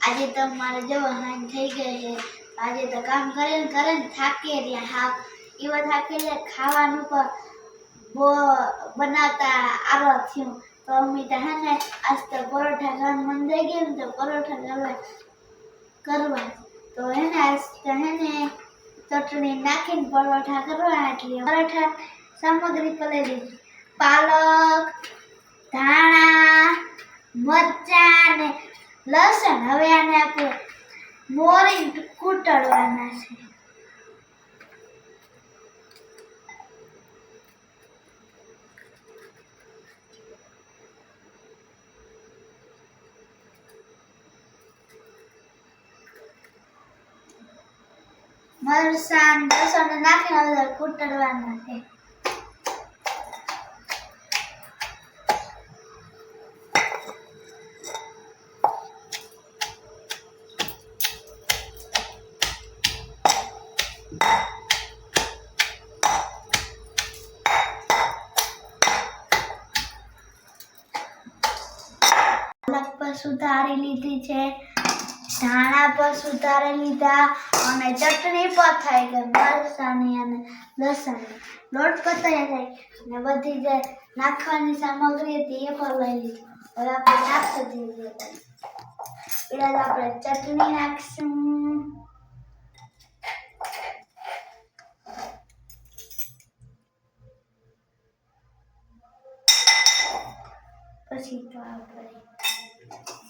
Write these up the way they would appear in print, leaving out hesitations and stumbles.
આજે તો મારે જવા હાન થઈ ગઈ છે આજે તો કામ કરીને થાકી રહ્યા હા એવા થાકી રહ્યા ખાવાનું પણ બહુ બનાવતા આવો થયું તો અમે તો હે ને આજ તો પરોઠા ખાવાનું મન થઈ ગયું તો પરોઠા કરવા તો હે ને આજ તો હે ને ચટણી નાખીને પરોઠા કરવા એટલે પરોઠા સામગ્રી પલેલી પાલક ધાણા મરચાં ને લસણ હવે આને આપણે મોરી કૂટડવાના છે મરચાં લસણ નાખીને હવે કૂટડવાના છે પાલક પર સુધારી લીધી છે ધાણા પર સુધારી લીધા અને ચટણી પર થઈ ગઈ મરચાંની અને લસણની લોટ પતાઈ જાય ને બધી જે નાખવાની સામગ્રી હતી એ પણ લઈ લીધી હવે આપણે નાખી દઈએ એટલે આપણે ચટણી નાખશું પછી તો આપણે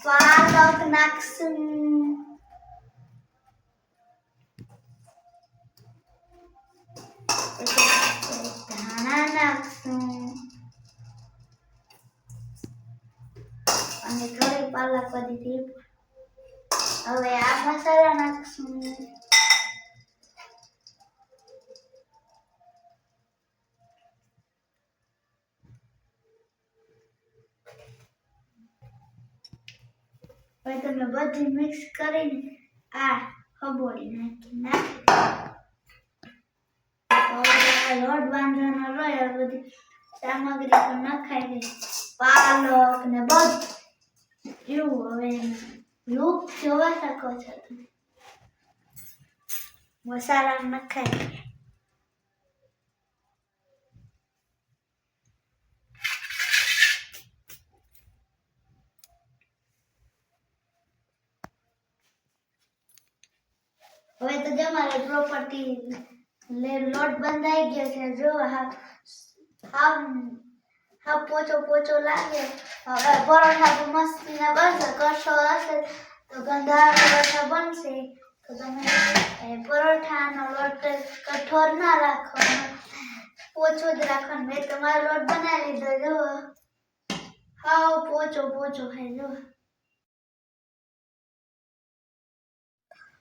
પાલક નાખશું ધાણા નાખશું અને થોડી પાલક બધી હવે આ મસાલા નાખશું હવે તમે બધી મિક્સ કરીને આ ખબોડી નાખી લોટ બાંધવાનો રહ્યો બધી સામગ્રી પણ નખાઈ ગઈ પાલક ને બધું એવું હવે લુક જોવા શકો છો તમે મસાલા નખાઈ હવે તો તમારે પ્રોપર્ટી લોટ બંધાઈ ગયો છે જો હા પોચો લાગે હવે પરોઠા તો મસ્તીના બનશે કરશો હશે તો ગંધા પરોઠા બનશે તો તમે પરોઠાનો લોટ કઠોર ના રાખવાનો પોચો જ રાખવાનો મેં તમારો લોટ બનાવી લીધો જો હા પોચો હે જો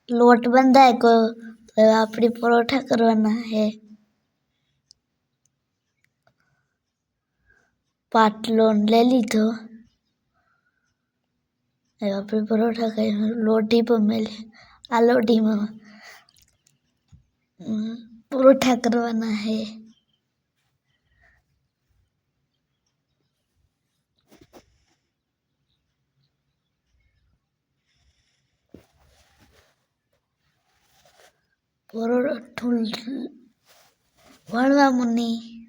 લોટ બંધાય को આપણી પરોઠા કરવાના હે પાટલો ले લીધો હવે આપણે પરોઠા ખાઈ લોટી પર મેલે આ લોટીમાં પરોઠા કરવાના હે પરોઠું વણવા મુની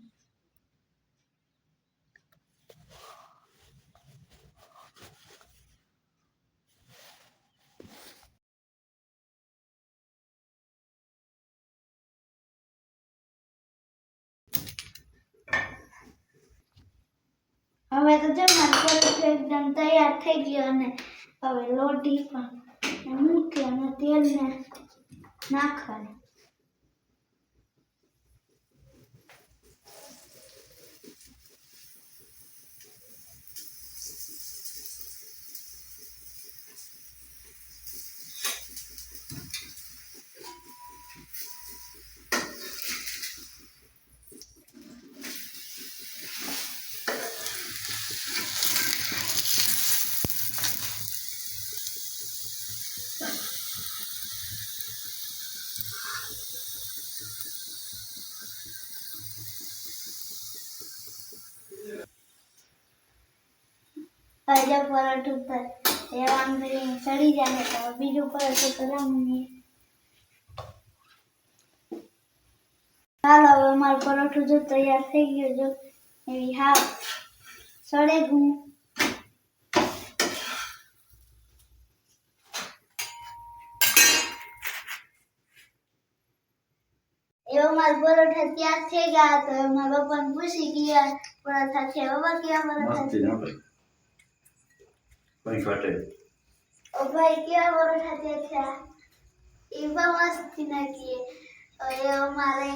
હવે તો જમવાનું પરોઠું એકદમ તૈયાર થઈ ગયો અને હવે લોટી પણ મૂકી અને તેલને નાખવાનું ભાજા પરોઠું પર એ આમ કરીને ચડી જાય તો બીજું પરોઠું કરવાનું. ચાલો હવે અમારું પરોઠું જો તૈયાર થઈ ગયું જો એવી હાવ સડે ગું. એવો મારા પરોઠા તૈયાર થઈ ગયા તો મારા પપ્પાને પૂછી ગયા પરોઠા છે બાબા કેવા પરોઠા છે? ઓ ભાઈ કેવા પરોઠા થયા? એ પણ મસ્તી નાખીએ. હવે અમારે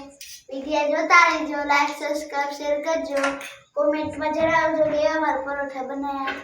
વિડીયો જોતા રહેજો, લાઈક સબસ્ક્રાઇબ શેર કરજો, કોમેન્ટમાં જણાવજો કે અમારા પરોઠા બનાવ્યા.